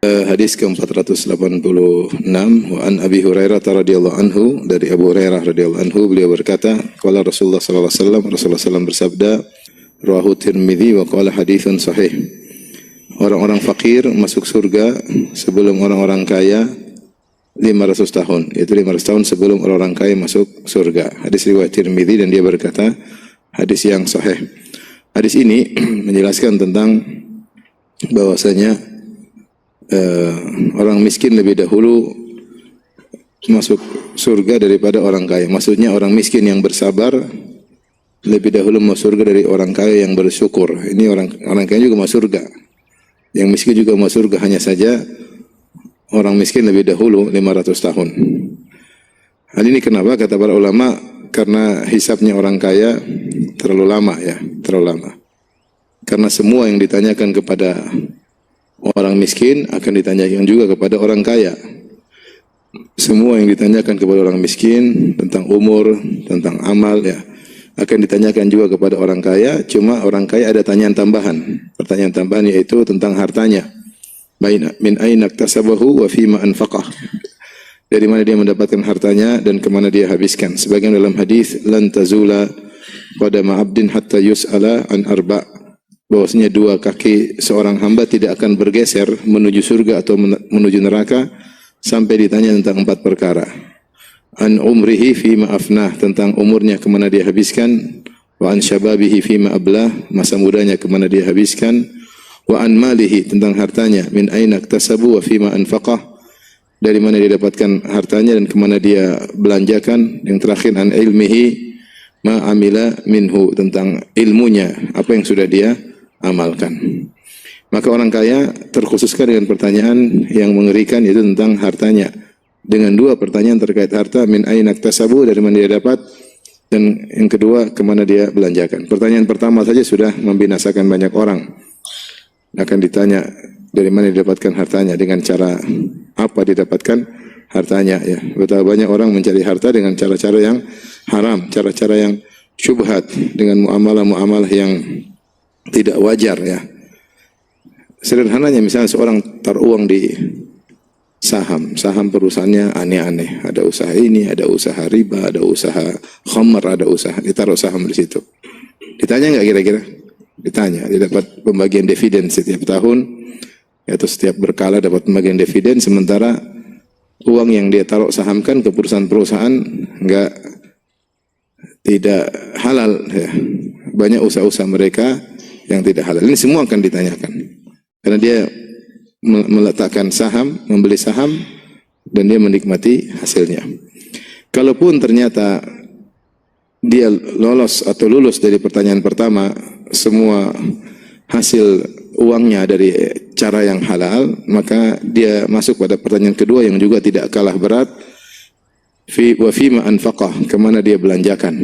Hadis ke-486 wa an Abi Hurairah radhiyallahu anhu, dari Abu Hurairah radhiyallahu anhu, beliau berkata, qala Rasulullah sallallahu alaihi wasallam, Rasulullah SAW bersabda, rawahu Tirmidzi wa qala haditsun sahih. Orang-orang fakir masuk surga sebelum orang-orang kaya 500 tahun, yaitu 500 tahun sebelum orang-orang kaya masuk surga. Hadis riwayat Tirmidzi dan dia berkata hadis yang sahih. Hadis ini menjelaskan tentang bahwasanya orang miskin lebih dahulu masuk surga daripada orang kaya. Maksudnya orang miskin yang bersabar lebih dahulu masuk surga dari orang kaya yang bersyukur. Ini orang kaya juga masuk surga, yang miskin juga masuk surga, hanya saja orang miskin lebih dahulu 500 tahun. Hal ini kenapa? Kata para ulama, karena hisabnya orang kaya terlalu lama, terlalu lama. Karena semua yang ditanyakan kepada orang miskin akan ditanyakan juga kepada orang kaya. Semua yang ditanyakan kepada orang miskin tentang umur, tentang amal, akan ditanyakan juga kepada orang kaya. Cuma orang kaya ada tanyaan tambahan. Pertanyaan tambahan yaitu tentang hartanya. Min aina iktasabahu wa fima anfaqah. Dari mana dia mendapatkan hartanya dan kemana dia habiskan. Sebagian dalam hadis, lan tazula qadama 'abdin hatta yus'ala an arba'. Bahwasanya dua kaki seorang hamba tidak akan bergeser menuju surga atau menuju neraka sampai ditanya tentang 4 perkara. An umrihi fima afnah, tentang umurnya kemana dia habiskan. Wa an syababihi fima ablah, masa mudanya kemana dia habiskan. Wa an malihi, tentang hartanya, min aina iktasabu wa fima anfaqah, dari mana dia dapatkan hartanya dan kemana dia belanjakan. Yang terakhir an ilmihi ma amila minhu, tentang ilmunya, apa yang sudah dia amalkan. Maka orang kaya terkhususkan dengan pertanyaan yang mengerikan, yaitu tentang hartanya, dengan 2 pertanyaan terkait harta, min aina iktasabu, dari mana dia dapat, dan yang kedua kemana dia belanjakan. Pertanyaan pertama saja sudah membinasakan banyak orang. Akan ditanya dari mana didapatkan hartanya, dengan cara apa didapatkan hartanya, Betapa banyak orang mencari harta dengan cara-cara yang haram, cara-cara yang syubhat, dengan muamalah-muamalah yang tidak wajar, Sederhananya, misalnya seorang taruh uang di saham perusahaannya aneh-aneh, ada usaha ini, ada usaha riba, ada usaha khamar, ada usaha, ditaruh saham di situ. Ditanya nggak kira-kira? Ditanya. Dia dapat pembagian dividen setiap tahun, atau setiap berkala dapat pembagian dividen, sementara uang yang dia taruh sahamkan ke perusahaan-perusahaan tidak halal, Banyak usaha-usaha mereka yang tidak halal. Ini semua akan ditanyakan. Karena dia meletakkan saham, membeli saham, dan dia menikmati hasilnya. Kalaupun ternyata dia lolos atau lulus dari pertanyaan pertama, semua hasil uangnya dari cara yang halal, maka dia masuk pada pertanyaan kedua yang juga tidak kalah berat, wa fima anfaqah, kemana dia belanjakan.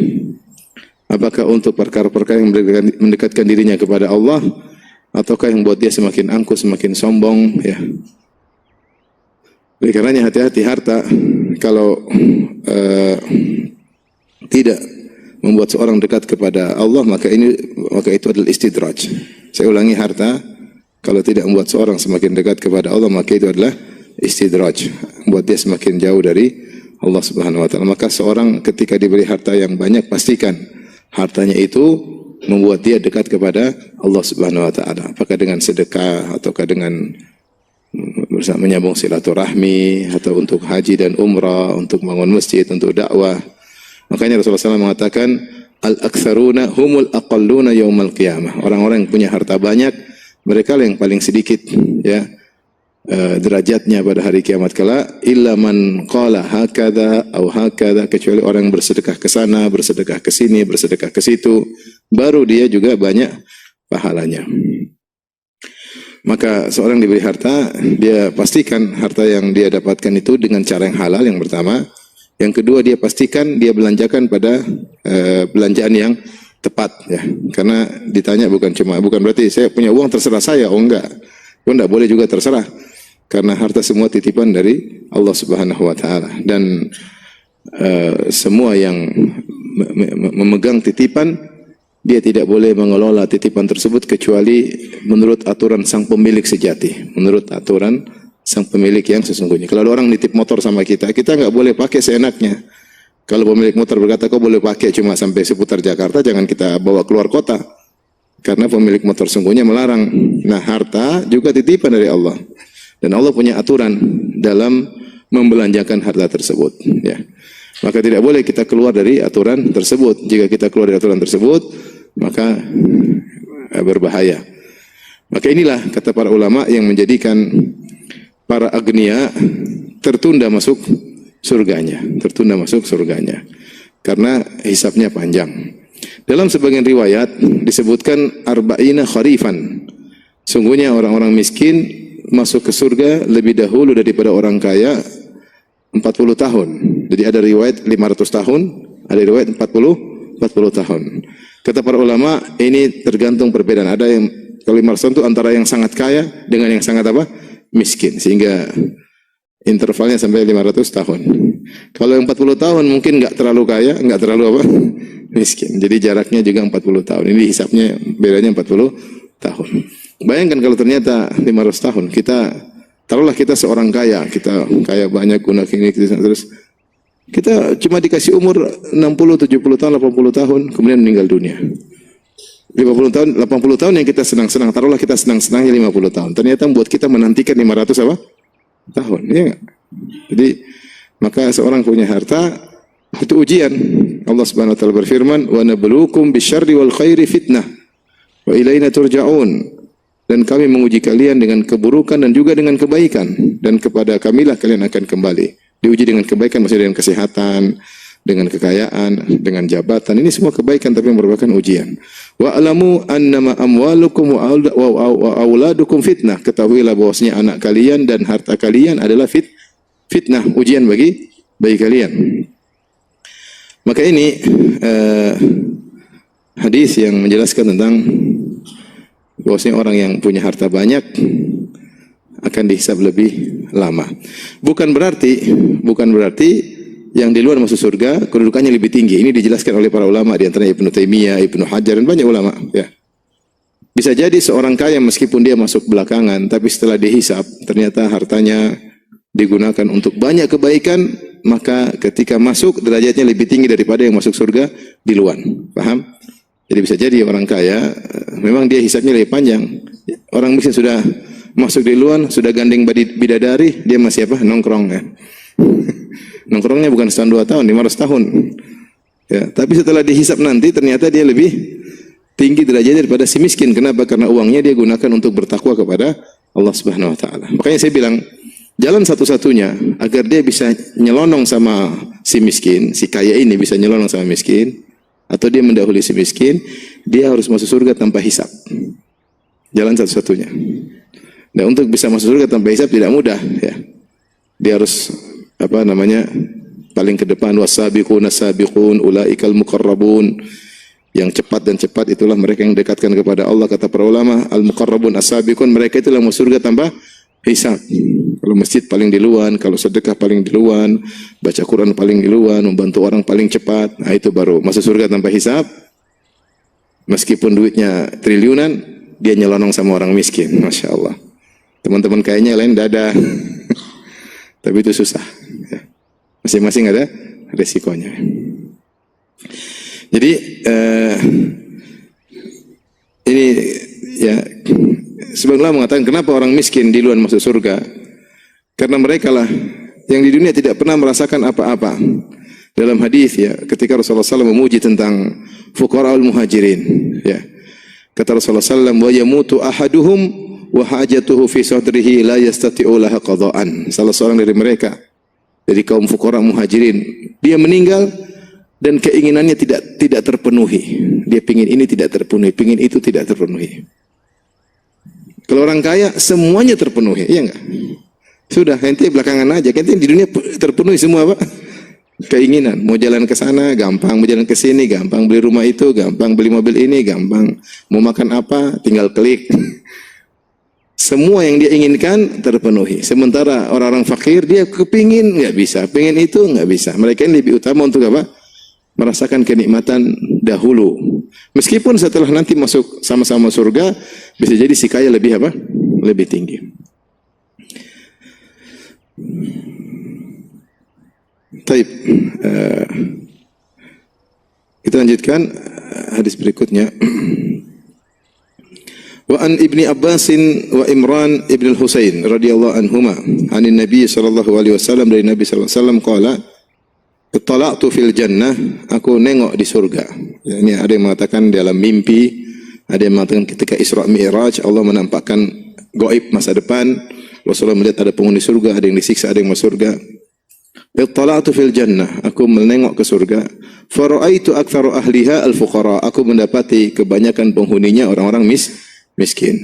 Apakah untuk perkara-perkara yang mendekatkan dirinya kepada Allah, ataukah yang buat dia semakin angkuh, semakin sombong, Oleh karenanya hati-hati harta. Kalau tidak membuat seorang dekat kepada Allah, maka itu adalah istidraj. Saya ulangi, harta kalau tidak membuat seorang semakin dekat kepada Allah, maka itu adalah istidraj, membuat dia semakin jauh dari Allah Subhanahu wa taala. Maka seorang ketika diberi harta yang banyak, pastikan hartanya itu membuat dia dekat kepada Allah Subhanahu wa taala. Apakah dengan sedekah, ataukah dengan bersama menyambung silaturahmi, atau untuk haji dan umrah, untuk bangun masjid, untuk dakwah. Makanya Rasulullah SAW mengatakan, al-aktsaruna humul aqalluna yaumal qiyamah. Orang-orang yang punya harta banyak, mereka yang paling sedikit, derajatnya pada hari kiamat kala. Illa man qala hakadha au hakadha, kecuali orang yang bersedekah ke sana, bersedekah ke sini, bersedekah ke situ, baru dia juga banyak pahalanya. Maka seorang diberi harta, dia pastikan harta yang dia dapatkan itu dengan cara yang halal, yang pertama. Yang kedua, dia pastikan dia belanjakan pada belanjaan yang tepat, Karena ditanya bukan berarti saya punya uang terserah saya, enggak. Enggak boleh juga terserah. Karena harta semua titipan dari Allah Subhanahu wa taala, dan semua yang memegang titipan, dia tidak boleh mengelola titipan tersebut kecuali menurut aturan sang pemilik sejati, menurut aturan sang pemilik yang sesungguhnya. Kalau ada orang nitip motor sama kita, kita nggak boleh pakai seenaknya. Kalau pemilik motor berkata kau boleh pakai cuma sampai seputar Jakarta, jangan kita bawa keluar kota. Karena pemilik motor sungguhnya melarang. Nah, harta juga titipan dari Allah. Dan Allah punya aturan dalam membelanjakan harta tersebut. Ya. Maka tidak boleh kita keluar dari aturan tersebut. Jika kita keluar dari aturan tersebut, maka berbahaya. Maka inilah kata para ulama yang menjadikan para agniya tertunda masuk surganya. Tertunda masuk surganya. Karena hisabnya panjang. Dalam sebagian riwayat disebutkan arba'ina kharifan. Sungguhnya orang-orang miskin masuk ke surga lebih dahulu daripada orang kaya 40 tahun. Jadi ada riwayat 500 tahun, ada riwayat 40 tahun. Kata para ulama, ini tergantung perbedaan. Ada yang kalau 500 tahun itu antara yang sangat kaya dengan yang sangat apa? Miskin. Sehingga intervalnya sampai 500 tahun. Kalau yang 40 tahun mungkin nggak terlalu kaya, nggak terlalu apa? Miskin. Jadi jaraknya juga 40 tahun. Ini hisapnya bedanya 40 tahun. Bayangkan kalau ternyata 500 tahun, taruhlah kita seorang kaya, kita kaya banyak guna ini, terus kita cuma dikasih umur 60, 70 tahun, 80 tahun, kemudian meninggal dunia. 50 tahun, 80 tahun yang kita senang-senang, taruhlah kita senang-senangnya 50 tahun. Ternyata membuat kita menantikan 500 apa? Tahun. Iya enggak? Jadi, maka seorang punya harta, itu ujian. Allah Subhanahu wa taala berfirman, "Wa nabluukum bisyarri wal khairi fitnah wa ilaina turja'un." Dan kami menguji kalian dengan keburukan dan juga dengan kebaikan, dan kepada kamilah kalian akan kembali. Diuji dengan kebaikan maksudnya dengan kesehatan, dengan kekayaan, dengan jabatan. Ini semua kebaikan tapi merupakan ujian. Wa alamu annama amwalukum wa auladukum fitnah. Ketahuilah bahwasanya anak kalian dan harta kalian adalah fitnah, ujian bagi kalian. Maka ini hadis yang menjelaskan tentang bahwasanya orang yang punya harta banyak akan dihisab lebih lama. Bukan berarti yang di luar masuk surga kedudukannya lebih tinggi. Ini dijelaskan oleh para ulama, di antaranya Ibnu Taimiyah, Ibnu Hajar, dan banyak ulama. Ya. Bisa jadi seorang kaya meskipun dia masuk belakangan, tapi setelah dihisab ternyata hartanya digunakan untuk banyak kebaikan, maka ketika masuk derajatnya lebih tinggi daripada yang masuk surga di luar. Paham? Jadi bisa jadi orang kaya memang dia hisabnya lebih panjang. Orang miskin sudah masuk di luar, sudah gandeng bidadari, dia masih apa? Nongkrong ya. Nongkrongnya bukan setahun 2 tahun, 500 tahun. Ya, tapi setelah dihisab nanti ternyata dia lebih tinggi derajatnya daripada si miskin. Kenapa? Karena uangnya dia gunakan untuk bertakwa kepada Allah Subhanahu wa taala. Makanya saya bilang, jalan satu-satunya agar dia bisa nyelonong sama si miskin, si kaya ini bisa nyelonong sama miskin, atau dia mendahului si miskin, dia harus masuk surga tanpa hisab. Jalan satu-satunya. Nah, untuk bisa masuk surga tanpa hisab tidak mudah, ya. Dia harus paling ke depan, wasabiquna sabiqun ulaikal muqarrabun. Yang cepat dan cepat itulah mereka yang dekatkan kepada Allah. Kata para ulama, al-muqarrabun as-sabiqun, mereka itulah masuk surga tanpa hisab. Kalau masjid paling duluan, kalau sedekah paling duluan, baca Quran paling duluan, membantu orang paling cepat, nah itu baru masuk surga tanpa hisab. Meskipun duitnya triliunan, dia nyelonong sama orang miskin. Masya Allah. Teman-teman kayaknya lain dada. Tapi itu susah. Masing-masing ada resikonya. Jadi ini ya, sebenarnya mengatakan kenapa orang miskin di luar masuk surga? Karena mereka lah yang di dunia tidak pernah merasakan apa-apa. Dalam hadis ya, ketika Rasulullah SAW memuji tentang fuqara'ul muhajirin, ya, kata Rasulullah SAW, wa yamutu ahaduhum wa hajatuhu fi sadrihi la yastati'u laha qada'an. Salah seorang dari mereka, dari kaum fuqara muhajirin, dia meninggal dan keinginannya tidak terpenuhi. Dia pingin ini tidak terpenuhi, pingin itu tidak terpenuhi. Kalau orang kaya semuanya terpenuhi, iya enggak? Sudah, ente belakangan aja. Ente di dunia terpenuhi semua, Pak. Keinginan, mau jalan ke sana gampang, mau jalan ke sini gampang, beli rumah itu gampang, beli mobil ini gampang, mau makan apa tinggal klik. Semua yang dia inginkan terpenuhi. Sementara orang-orang fakir dia kepingin nggak bisa, pengen itu nggak bisa. Mereka ini lebih utama untuk apa? Merasakan kenikmatan dahulu. Meskipun setelah nanti masuk sama-sama surga, bisa jadi si kaya lebih apa? Lebih tinggi. Taib. Kita lanjutkan hadis berikutnya. Wa an Ibni Abbasin wa Imran ibn al-Husain radhiyallahu anhuma anin Nabi sallallahu alaihi wasallam, dari Nabi sallallahu alaihi wasallam qala ittala'tu fil jannah, aku nengok di surga. Ya, ini ada yang mengatakan dalam mimpi, ada yang mengatakan ketika Isra Mi'raj Allah menampakkan gaib masa depan. Rasulullah melihat ada penghuni surga, ada yang disiksa, ada yang masuk surga. Ittala'tu fil jannah, aku menengok ke surga. Fara'aitu aktsaru ahliha al-fuqara, aku mendapati kebanyakan penghuninya orang-orang miskin.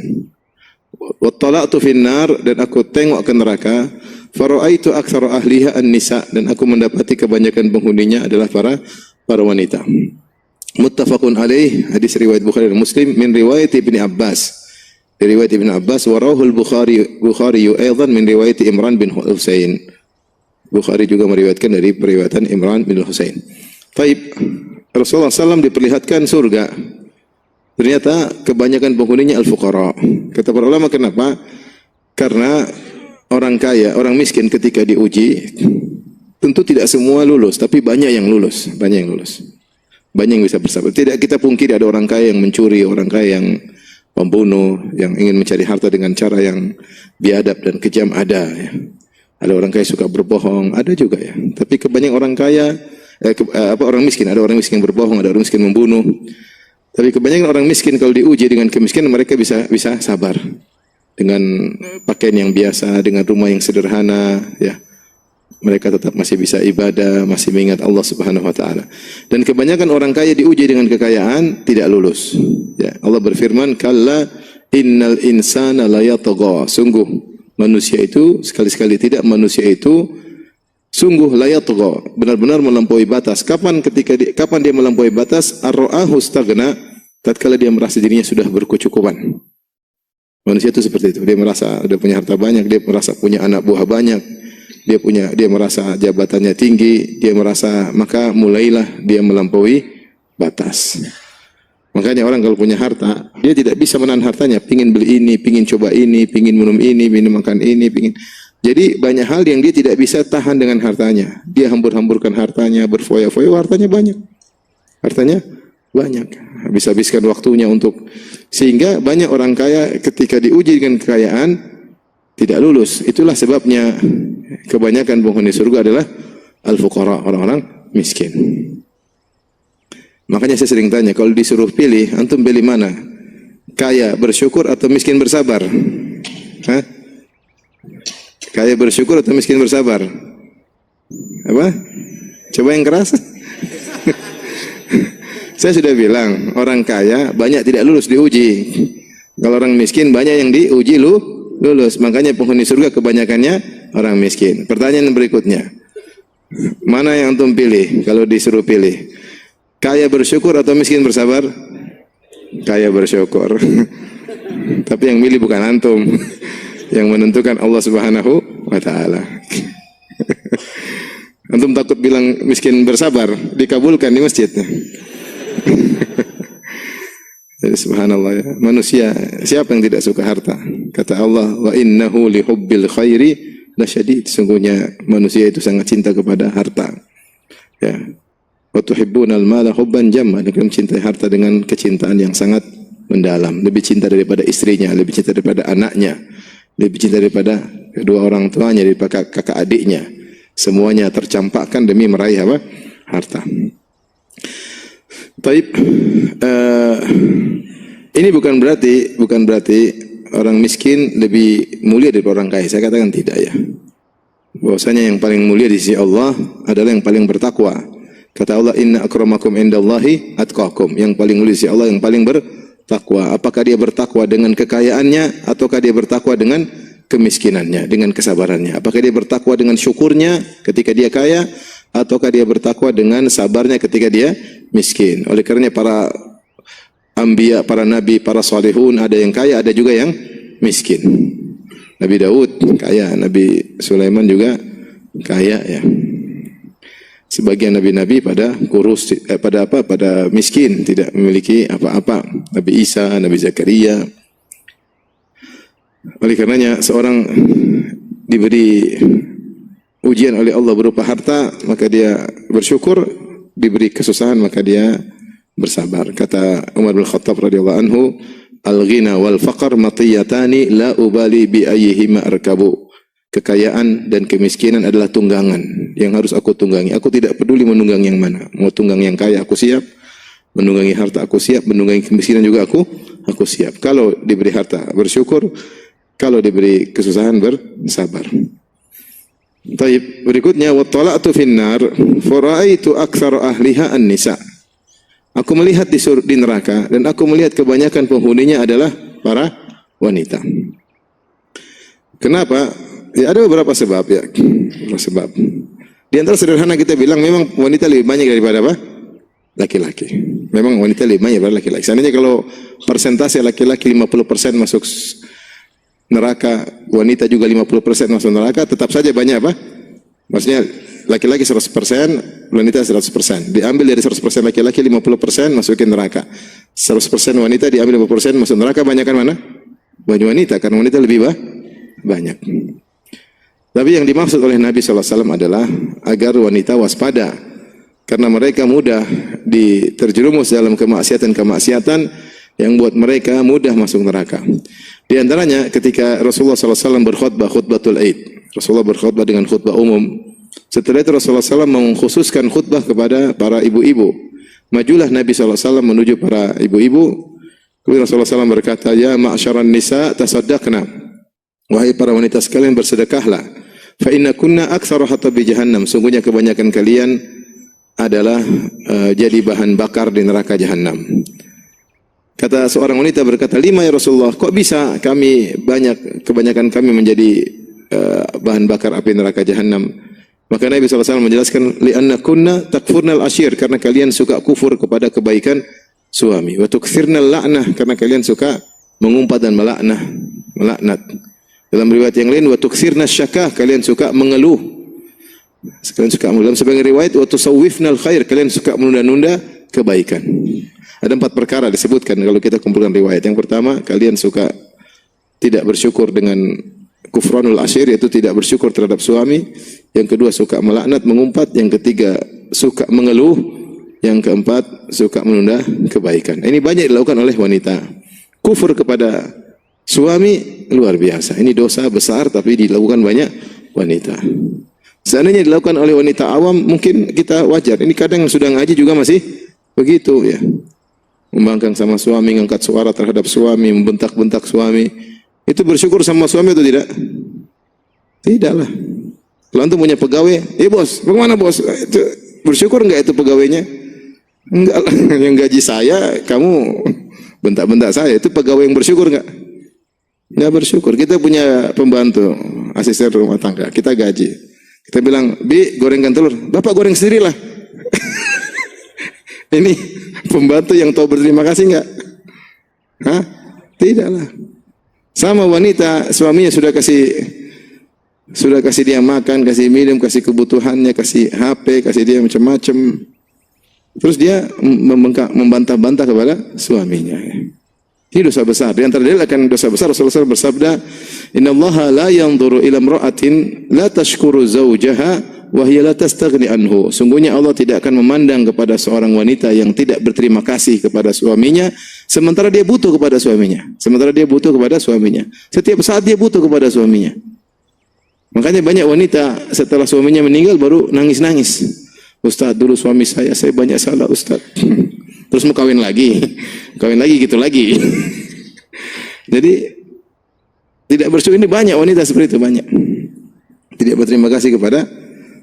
Wattala'tu fin nar, dan aku tengok ke neraka. Fara'aitu aktsaru ahliha an-nisa, dan aku mendapati kebanyakan penghuninya adalah para wanita. Muttafaqun alaih, hadis riwayat Bukhari dan Muslim min riwayat Ibni Abbas. Dari riwayat Ibnu Abbas, wa rawahul Bukhari aidan min riwayat Imran bin Husain. Bukhari juga meriwayatkan dari periwayatan Imran bin Husain. Taib, Rasulullah SAW diperlihatkan surga. Ternyata kebanyakan penghuninya al-fuqara. Kata para ulama, kenapa? Karena orang kaya, orang miskin ketika diuji, tentu tidak semua lulus, tapi banyak yang lulus. Banyak yang bisa bersabar. Tidak kita pungkiri ada orang kaya yang mencuri, orang kaya yang pembunuh, yang ingin mencari harta dengan cara yang biadab dan kejam, ada ya. Ada orang kaya suka berbohong, ada juga ya. Tapi kebanyakan orang kaya, orang miskin, ada orang miskin berbohong, ada orang miskin membunuh. Tapi kebanyakan orang miskin kalau diuji dengan kemiskinan, mereka bisa sabar dengan pakaian yang biasa, dengan rumah yang sederhana, ya. Mereka tetap masih bisa ibadah, masih mengingat Allah Subhanahu wa taala. Dan kebanyakan orang kaya diuji dengan kekayaan, tidak lulus. Ya, Allah berfirman, "Kalla innal insana la yatagha." Sungguh manusia itu sekali-sekali tidak, manusia itu sungguh la yatagha, benar-benar melampaui batas. Kapan dia melampaui batas? Ar-ra'ahu staghna, tatkala dia merasa dirinya sudah berkecukupan. Manusia itu seperti itu. Dia merasa sudah punya harta banyak, dia merasa punya anak buah banyak. Dia merasa jabatannya tinggi, dia merasa, maka mulailah dia melampaui batas. Makanya orang kalau punya harta, dia tidak bisa menahan hartanya, pingin beli ini, pingin coba ini, pingin minum ini, pingin makan ini, pingin. Jadi banyak hal yang dia tidak bisa tahan dengan hartanya. Dia hambur-hamburkan hartanya, berfoya-foya, hartanya banyak. Bisa habiskan waktunya untuk, sehingga banyak orang kaya ketika diuji dengan kekayaan tidak lulus. Itulah sebabnya kebanyakan penghuni surga adalah al-fuqara, orang-orang miskin. Makanya saya sering tanya, kalau disuruh pilih, antum pilih mana? Kaya bersyukur atau miskin bersabar? Hah? Kaya bersyukur atau miskin bersabar? Apa? Coba yang keras. Saya sudah bilang, orang kaya banyak tidak lulus diuji. Kalau orang miskin banyak yang diuji lulus. Makanya penghuni surga kebanyakannya orang miskin. Pertanyaan berikutnya, mana yang antum pilih kalau disuruh pilih? Kaya bersyukur atau miskin bersabar? Kaya bersyukur. Tapi yang milih bukan antum. Yang menentukan Allah Subhanahu wa taala. Antum takut bilang miskin bersabar, dikabulkan di masjid. Jadi subhanallah ya. Manusia, siapa yang tidak suka harta? Kata Allah, wa innahu li hubbil khairi lasyadid. Sungguhnya manusia itu sangat cinta kepada harta. Ya. Wa tuhibbunal mala hubban jamma, dan mencintai harta dengan kecintaan yang sangat mendalam. Lebih cinta daripada istrinya, lebih cinta daripada anaknya, lebih cinta daripada kedua orang tuanya, daripada kakak adiknya. Semuanya tercampakkan demi meraih apa? Harta. Taib, ini bukan berarti orang miskin lebih mulia daripada orang kaya. Saya katakan tidak ya. Bahwasanya yang paling mulia di sisi Allah adalah yang paling bertakwa. Kata Allah, inna akramakum indallahi atqakum. Yang paling mulia di sisi Allah yang paling bertakwa. Apakah dia bertakwa dengan kekayaannya ataukah dia bertakwa dengan kemiskinannya, dengan kesabarannya? Apakah dia bertakwa dengan syukurnya ketika dia kaya ataukah dia bertakwa dengan sabarnya ketika dia miskin? Oleh karenanya para anbiya, para nabi, para salihun, ada yang kaya, ada juga yang miskin. Nabi Daud kaya, Nabi Sulaiman juga kaya ya. Sebagian nabi-nabi pada kurus, pada miskin, tidak memiliki apa-apa. Nabi Isa, Nabi Zakaria. Oleh karenanya seorang diberi ujian oleh Allah berupa harta, maka dia bersyukur. Diberi kesusahan, maka dia bersabar. Kata Umar bin Khattab radhiyallahu anhu, al-ghina wal faqr matiyatani la ubali bi ayyihima arkabu. Kekayaan dan kemiskinan adalah tunggangan yang harus aku tunggangi. Aku tidak peduli menunggang yang mana. Mau tunggang yang kaya aku siap, menunggangi harta aku siap, menunggangi kemiskinan juga aku siap. Kalau diberi harta bersyukur, kalau diberi kesusahan bersabar. Taib, berikutnya wa tala'tu finnar faraitu aktsar ahliha an-nisa. Aku melihat di neraka dan aku melihat kebanyakan penghuninya adalah para wanita. Kenapa? Ya ada beberapa sebab ya. Beberapa sebab. Di antara sederhana kita bilang memang wanita lebih banyak daripada apa? Laki-laki. Memang wanita lebih banyak daripada laki-laki. Seandainya kalau persentase laki-laki 50% masuk neraka, wanita juga 50% masuk neraka, tetap saja banyak apa? Maksudnya laki-laki 100%, wanita 100%. Diambil dari 100% laki-laki, 50% masukin neraka. 100% wanita diambil 50% masuk neraka, banyakkan mana? Banyak wanita, karena wanita lebih banyak. Tapi yang dimaksud oleh Nabi SAW adalah agar wanita waspada, karena mereka mudah diterjerumus dalam kemaksiatan-kemaksiatan yang buat mereka mudah masuk neraka. Di antaranya ketika Rasulullah SAW berkhutbah, khutbatul Aid. Rasulullah berkhutbah dengan khutbah umum. Setelah itu Rasulullah SAW mengkhususkan khutbah kepada para ibu-ibu. Majulah Nabi SAW menuju para ibu-ibu. Kemudian Rasulullah SAW berkata, ya ma'asyaran nisa tasaddaqna. Wahai para wanita sekalian, bersedekahlah. Fa inna kunna aktsaru hatabi jahannam. Sungguhnya kebanyakan kalian adalah jadi bahan bakar di neraka jahanam. Kata seorang wanita berkata, lima ya Rasulullah, kok bisa kebanyakan kami menjadi bahan bakar api neraka jahanam? Maka Nabi SAW menjelaskan, li'anna kunna takfurnal ashir, karena kalian suka kufur kepada kebaikan suami. Wa tukthirnal la'nah, karena kalian suka mengumpat dan melaknat. Dalam riwayat yang lain, wa tukthirnas syakah, kalian suka mengeluh. Kalian suka mengeluh. Dalam sebagian riwayat, wa tusawwifnal khair, kalian suka menunda-nunda kebaikan. Ada 4 perkara disebutkan kalau kita kumpulkan riwayat. Yang pertama, kalian suka tidak bersyukur dengan kufranul asyir, yaitu tidak bersyukur terhadap suami. Yang kedua, suka melaknat, mengumpat. Yang ketiga, suka mengeluh. Yang keempat, suka menunda kebaikan. Ini banyak dilakukan oleh wanita. Kufur kepada suami luar biasa. Ini dosa besar tapi dilakukan banyak wanita. Seandainya dilakukan oleh wanita awam, mungkin kita wajar. Ini kadang sudah ngaji juga masih begitu ya. Membangkang sama suami, mengangkat suara terhadap suami, membentak-bentak suami. Itu bersyukur sama suami atau tidak? Tidaklah. Kalau antum punya pegawai, bos, bagaimana bos? Itu, bersyukur enggak itu pegawainya? Enggak lah, yang gaji saya, kamu bentak-bentak saya. Itu pegawai yang bersyukur enggak? Enggak bersyukur. Kita punya pembantu, asisten rumah tangga, kita gaji. Kita bilang, Bi, gorengkan telur. Bapak goreng sendirilah. Ini pembantu yang tahu berterima kasih enggak? Hah? Tidaklah. Sama wanita, suaminya sudah kasih dia makan, kasih minum, kasih kebutuhannya, kasih HP, kasih dia macam-macam. Terus dia membantah-bantah kepada suaminya. Ini dosa besar. Di antara dalil akan dosa besar, Rasulullah SAW bersabda, "Innallaha la yanzuru ila imra'atin la tashkuru zawjaha wa hiya la tastaghni anhu." Sungguhnya Allah tidak akan memandang kepada seorang wanita yang tidak berterima kasih kepada suaminya sementara dia butuh kepada suaminya. Setiap saat dia butuh kepada suaminya. Makanya banyak wanita setelah suaminya meninggal baru nangis-nangis. Ustaz, dulu suami saya banyak salah Ustaz. Terus mau kawin lagi gitu lagi. Jadi tidak bersyukur, ini banyak wanita seperti itu, banyak. Tidak berterima kasih kepada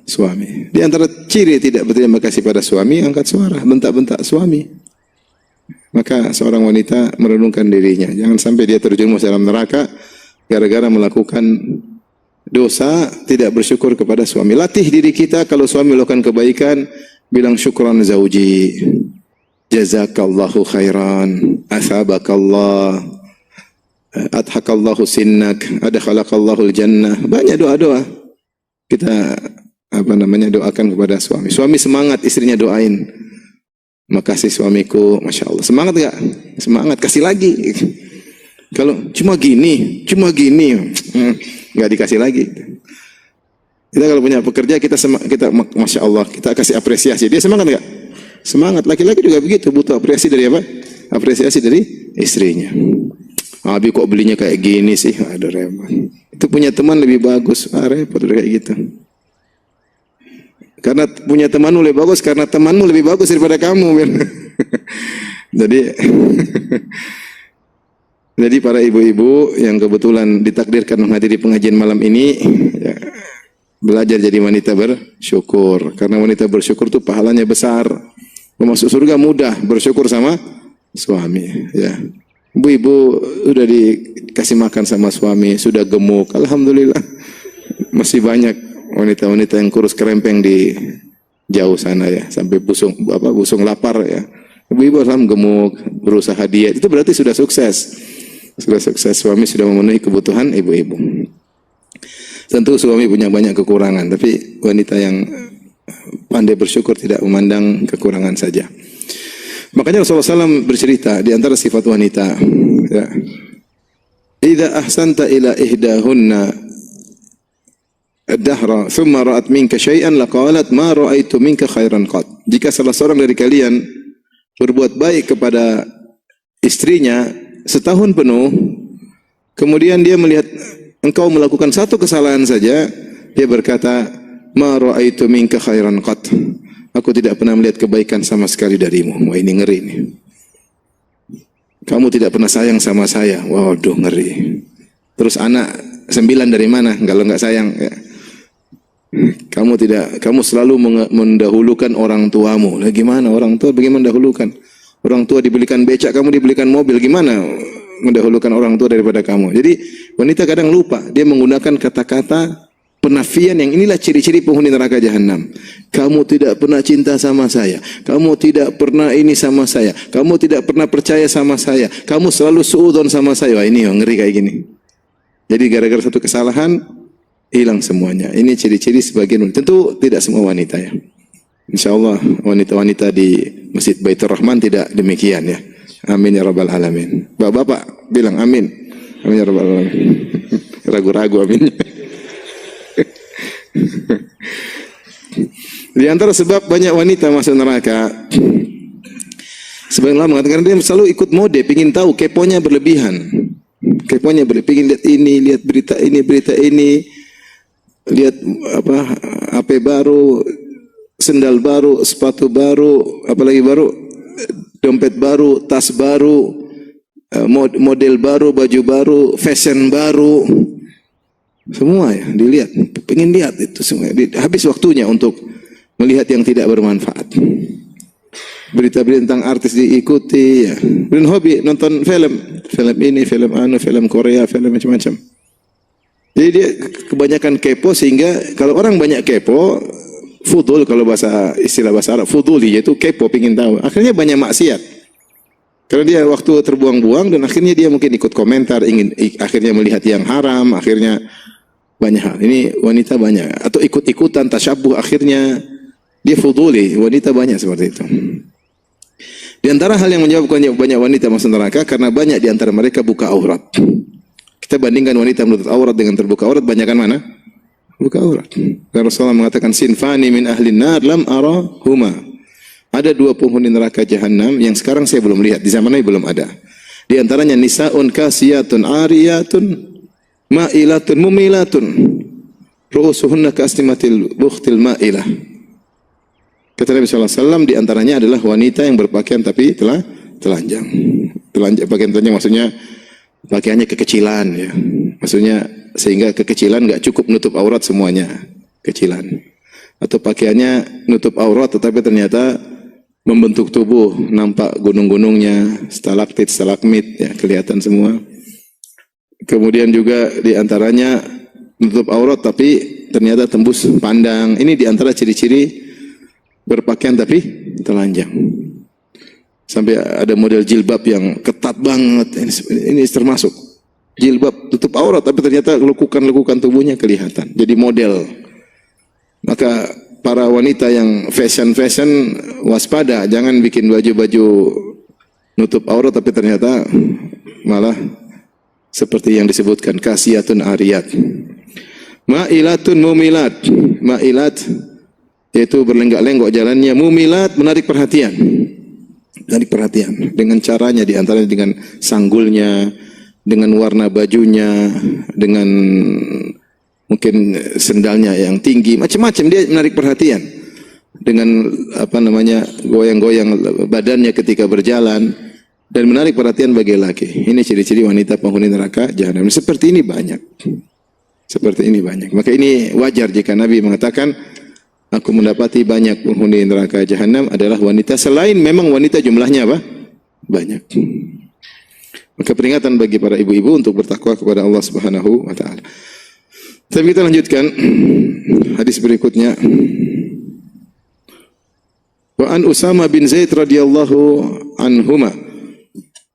suami. Di antara ciri tidak berterima kasih pada suami, angkat suara, bentak-bentak suami. Maka seorang wanita merenungkan dirinya, jangan sampai dia terjerumus dalam neraka gara-gara melakukan dosa, tidak bersyukur kepada suami. Latih diri kita, kalau suami melakukan kebaikan, bilang syukran zauji, jazakallahu khairan, asabakallah, adhakallahu sinnak, adkhalakallahu jannah. Banyak doa-doa kita doakan kepada suami. Suami semangat, istrinya doain, makasih suamiku, masya Allah. Semangat enggak? Semangat, kasih lagi. Kalau cuma gini, enggak dikasih lagi. Kita kalau punya pekerja kita masya Allah kita kasih apresiasi. Dia semangat nggak? Semangat. Laki-laki juga begitu, butuh apresiasi dari apa? Apresiasi dari istrinya. Abi kok belinya kayak gini sih? Aduh repot. Itu punya teman lebih bagus. Repot kayak gitu. Karena punya temanmu lebih bagus, karena temanmu lebih bagus daripada kamu. Jadi jadi para ibu-ibu yang kebetulan ditakdirkan menghadiri pengajian malam ini, ya, belajar jadi wanita bersyukur. Karena wanita bersyukur itu pahalanya besar. Masuk surga mudah, bersyukur sama suami. Ya. Ibu-ibu sudah dikasih makan sama suami, sudah gemuk. Alhamdulillah. Masih banyak wanita-wanita yang kurus kerempeng di jauh sana ya, sampai busung lapar ya. Ibu-ibu gemuk, berusaha diet. Itu berarti sudah sukses. Sudah sukses, suami sudah memenuhi kebutuhan ibu-ibu. Tentu suami punya banyak kekurangan, tapi wanita yang pandai bersyukur tidak memandang kekurangan saja. Makanya Rasulullah SAW bercerita di antara sifat wanita, ya, idza ahsanta ila ihdahunna ad-dahra thumma ra'at minka syai'an laqalat ma ra'aitu minka khairan qat. Jika salah seorang dari kalian berbuat baik kepada istrinya setahun penuh, kemudian dia melihat engkau melakukan satu kesalahan saja, dia berkata, ma ra'aitu minka khairan qat. Aku tidak pernah melihat kebaikan sama sekali darimu. Wah, ini ngeri nih. Kamu tidak pernah sayang sama saya. Waduh, ngeri. Terus anak 9 dari mana? Kalau nggak sayang, ya. Kamu selalu mendahulukan orang tuamu. Nah, gimana orang tua? Bagaimana mendahulukan? Orang tua dibelikan becak, kamu dibelikan mobil. Gimana mendahulukan orang tua daripada kamu? Jadi wanita kadang lupa. Dia menggunakan kata-kata penafian yang inilah ciri-ciri penghuni neraka jahanam. Kamu tidak pernah cinta sama saya. Kamu tidak pernah ini sama saya. Kamu tidak pernah percaya sama saya. Kamu selalu suudzon sama saya. Wah, ini ngeri kayak gini. Jadi gara-gara satu kesalahan hilang semuanya. Ini ciri-ciri sebagian wanita. Tentu tidak semua wanita ya. InsyaAllah wanita-wanita di Masjid Baitur Rahman tidak demikian ya. Amin ya rabbal alamin. Bapak-bapak bilang amin. Amin ya rabbal alamin. Ragu-ragu aminnya. Di antara sebab banyak wanita masuk neraka, sebagian ulama mengatakan dia selalu ikut mode, pingin tahu, keponya berlebihan. Keponya berlebihan, pingin lihat ini, lihat berita ini, lihat HP baru, sendal baru, sepatu baru, apalagi baru, dompet baru, tas baru, model baru, baju baru, fashion baru. Semua ya dilihat, pengen lihat itu semua. Habis waktunya untuk melihat yang tidak bermanfaat. Berita-berita tentang artis diikuti ya. Dan hobi nonton film ini, film film Korea, film macam-macam. Jadi dia kebanyakan kepo sehingga kalau orang banyak kepo, fudul kalau istilah bahasa Arab, fuduli yaitu kepo, pengen tahu. Akhirnya banyak maksiat. Karena dia waktu terbuang-buang dan akhirnya dia mungkin ikut komentar, akhirnya melihat yang haram, akhirnya banyak hal. Ini wanita banyak. Atau ikut-ikutan, tasyabuh, akhirnya dia fuduli. Wanita banyak seperti itu. Di antara hal yang menyebabkan banyak wanita masuk neraka, karena banyak di antara mereka buka aurat. Kita bandingkan wanita menutup aurat dengan terbuka aurat, banyakkan mana? Buka aurat. Karena Rasulullah mengatakan, sinfani min ahlin nar lam arahuma. Ada 2 penghuni neraka jahanam yang sekarang saya belum lihat. Di zaman ini belum ada. Di antaranya nisaun kasiyatun ariyatun ma'ilatun mumilatun ru'usuhunna ka'asnimatil bukhtil ma'ilah. Kata Nabi SAW, di antaranya adalah wanita yang berpakaian tapi telanjang. Pakaian telanjang maksudnya pakaiannya kekecilan ya. Maksudnya sehingga kekecilan enggak cukup nutup aurat semuanya, kecilan. Atau pakaiannya nutup aurat tetapi ternyata membentuk tubuh, nampak gunung-gunungnya, stalaktit, stalagmit ya, kelihatan semua. Kemudian juga di antaranya menutup aurat tapi ternyata tembus pandang. Ini di antara ciri-ciri berpakaian tapi telanjang. Sampai ada model jilbab yang ketat banget. Ini termasuk jilbab tutup aurat tapi ternyata lekukan-lekukan tubuhnya kelihatan. Jadi model. Maka para wanita yang fashion waspada, jangan bikin baju-baju nutup aurat tapi ternyata malah seperti yang disebutkan kasiyatun ariyat. Ma'ilatun mumilat. Ma'ilat yaitu berlenggak-lenggok jalannya, mumilat menarik perhatian. Menarik perhatian dengan caranya, di antaranya dengan sanggulnya, dengan warna bajunya, dengan mungkin sendalnya yang tinggi, macam-macam dia menarik perhatian. Dengan apa namanya, goyang-goyang badannya ketika berjalan dan menarik perhatian bagi laki. Ini ciri-ciri wanita penghuni neraka jahanam. Seperti ini banyak. Seperti ini banyak. Maka ini wajar jika Nabi mengatakan, aku mendapati banyak penghuni neraka jahanam adalah wanita, selain memang wanita jumlahnya apa? Banyak. Maka peringatan bagi para ibu-ibu untuk bertakwa kepada Allah Subhanahu wa taala. Tapi kita lanjutkan hadis berikutnya. Wa an Usama bin Zaid radhiyallahu anhuma.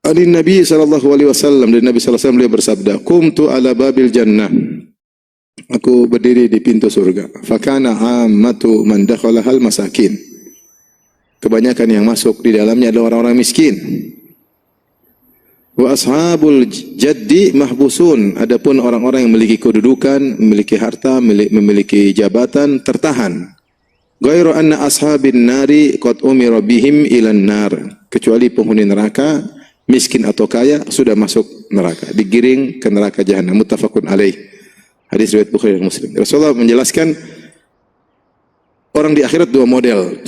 Ali Nabi sallallahu alaihi wasallam, dari Nabi sallallahu alaihi wasallam beliau bersabda, "Qumtu ala babil jannah." Aku berdiri di pintu surga. Fakana ammatu man dakhalahal masakin. Kebanyakan yang masuk di dalamnya adalah orang-orang miskin. Wa ashabul jaddi mahbusun. Adapun orang-orang yang memiliki kedudukan, memiliki harta, memiliki jabatan, tertahan. Ghairu anna ashabin nari qad umira bihim ilan nar. Kecuali penghuni neraka, miskin atau kaya, sudah masuk neraka, digiring ke neraka jahanam. Muttafaqun alaih. Hadis riwayat Bukhari dan Muslim. Rasulullah menjelaskan orang di akhirat dua model.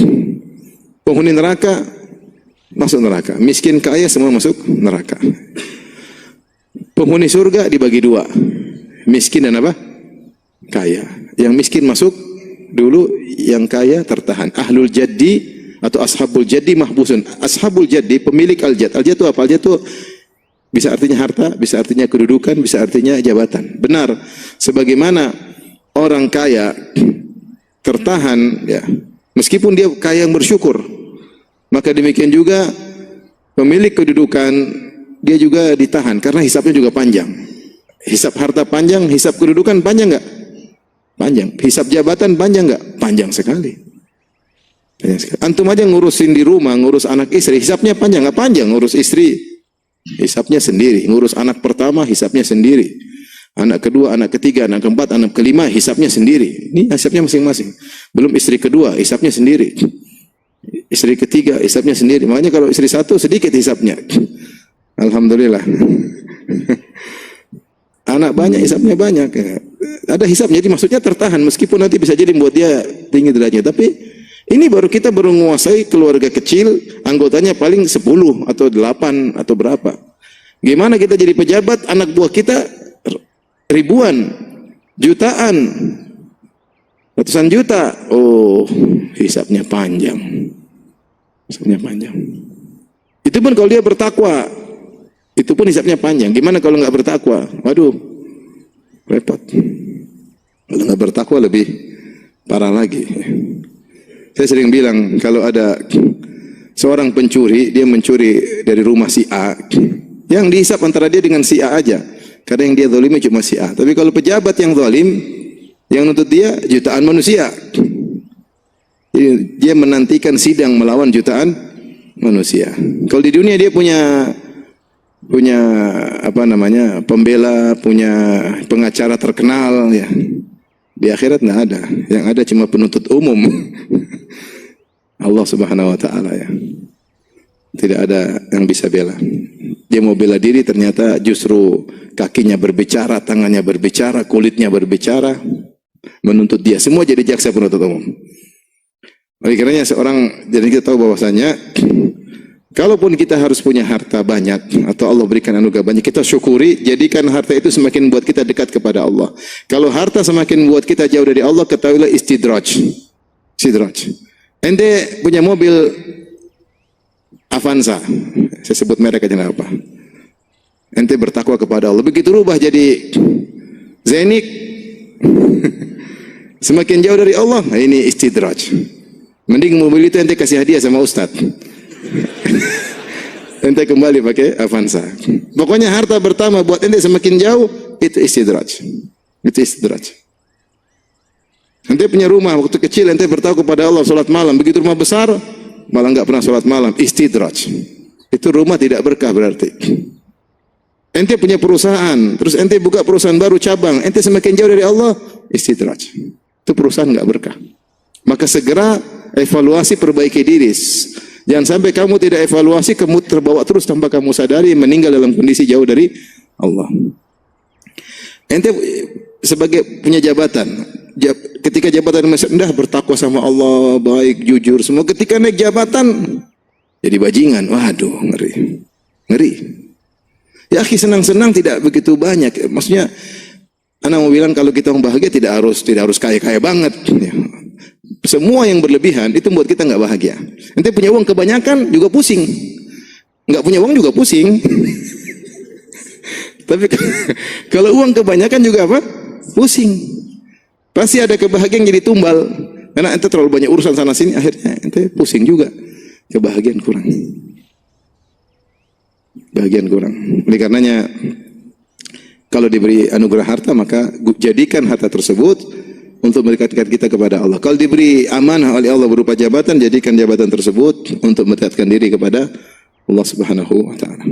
Penghuni neraka masuk neraka, miskin kaya semua masuk neraka. Penghuni surga dibagi dua, miskin dan apa? Kaya. Yang miskin masuk dulu, yang kaya tertahan. Ahlul jaddi atau ashabul jaddi mahbusun. Ashabul jaddi pemilik al-jad. Al-jad itu apa? Al-jad itu bisa artinya harta, bisa artinya kedudukan, bisa artinya jabatan. Benar, sebagaimana orang kaya tertahan, ya, meskipun dia kaya yang bersyukur, maka demikian juga pemilik kedudukan dia juga ditahan karena hisabnya juga panjang. Hisab harta panjang, hisab kedudukan panjang enggak? Panjang. Hisab jabatan panjang enggak? Panjang sekali. Panjang sekali. Antum aja ngurusin di rumah, ngurus anak istri, hisabnya panjang enggak? Panjang. Ngurus istri, hisabnya sendiri. Ngurus anak pertama, hisabnya sendiri. Anak kedua, anak ketiga, anak keempat, anak kelima, hisabnya sendiri. Ini hisabnya masing-masing. Belum istri kedua, hisabnya sendiri. Istri ketiga, hisabnya sendiri. Makanya kalau istri satu, sedikit hisabnya. Alhamdulillah. Anak banyak, hisabnya banyak. Ada hisabnya, jadi maksudnya tertahan. Meskipun nanti bisa jadi membuat dia tinggi derajatnya. Tapi ini baru kita baru menguasai keluarga kecil, anggotanya paling 10 atau 8 atau berapa. Gimana kita jadi pejabat, anak buah kita ribuan, jutaan, ratusan juta. Oh, hisabnya panjang. Hisabnya panjang. Itu pun kalau dia bertakwa, itu pun hisabnya panjang. Gimana kalau nggak bertakwa? Waduh, repot. Kalau nggak bertakwa lebih parah lagi. Saya sering bilang, kalau ada seorang pencuri, dia mencuri dari rumah si A, yang dihisap antara dia dengan si A aja, karena yang dia zalimi cuma si A. Tapi kalau pejabat yang zalim, yang nuntut dia jutaan manusia, dia menantikan sidang melawan jutaan manusia. Kalau di dunia dia punya apa namanya, pembela, punya pengacara terkenal, ya. Di akhirat nggak ada, yang ada cuma penuntut umum. Allah Subhanahu wa taala, ya. Tidak ada yang bisa bela. Dia mau bela diri, ternyata justru kakinya berbicara, tangannya berbicara, kulitnya berbicara, menuntut dia. Semua jadi jaksa penuntut umum. Oleh karenanya jadi kita tahu bahwasanya kalaupun kita harus punya harta banyak atau Allah berikan anugerah banyak, kita syukuri, jadikan harta itu semakin buat kita dekat kepada Allah. Kalau harta semakin buat kita jauh dari Allah, ketahuilah istidraj. Istidraj. Ente punya mobil Avanza, saya sebut merek aja apa. Ente bertakwa kepada Allah, begitu rubah jadi Zenik, semakin jauh dari Allah. Nah, ini istidraj. Mending mobil itu ente kasih hadiah sama Ustadz. Ente kembali pakai Avanza. Pokoknya harta pertama buat ente semakin jauh, itu istidraj. Itu istidraj. Ente punya rumah waktu kecil, ente bertahu kepada Allah, sholat malam. Begitu rumah besar, malah nggak pernah sholat malam. Istidraj. Itu rumah tidak berkah berarti. Ente punya perusahaan, terus ente buka perusahaan baru cabang, ente semakin jauh dari Allah, istidraj. Itu perusahaan nggak berkah. Maka segera evaluasi, perbaiki diri. Jangan sampai kamu tidak evaluasi, kamu terbawa terus tanpa kamu sadari, meninggal dalam kondisi jauh dari Allah. Ente sebagai punya jabatan, ketika jabatan masih rendah, bertakwa sama Allah, baik, jujur, semua. Ketika naik jabatan, jadi bajingan. Waduh, ngeri. Ngeri. Ya akhi, senang-senang tidak begitu banyak. Maksudnya, anak mau bilang kalau kita mau bahagia tidak harus kaya-kaya banget. Semua yang berlebihan itu membuat kita nggak bahagia. Ente punya uang kebanyakan juga pusing. Nggak punya uang juga pusing. Tapi kalau uang kebanyakan juga apa? Pusing. Pasti ada kebahagiaan jadi tumbal. Karena ente terlalu banyak urusan sana sini, akhirnya ente pusing juga. Kebahagiaan kurang. Bahagian kurang. Oleh karenanya, kalau diberi anugerah harta, maka jadikan harta tersebut untuk mendekatkan kita kepada Allah. Kalau diberi amanah oleh Allah berupa jabatan, jadikan jabatan tersebut untuk mendekatkan diri kepada Allah Subhanahu wa taala.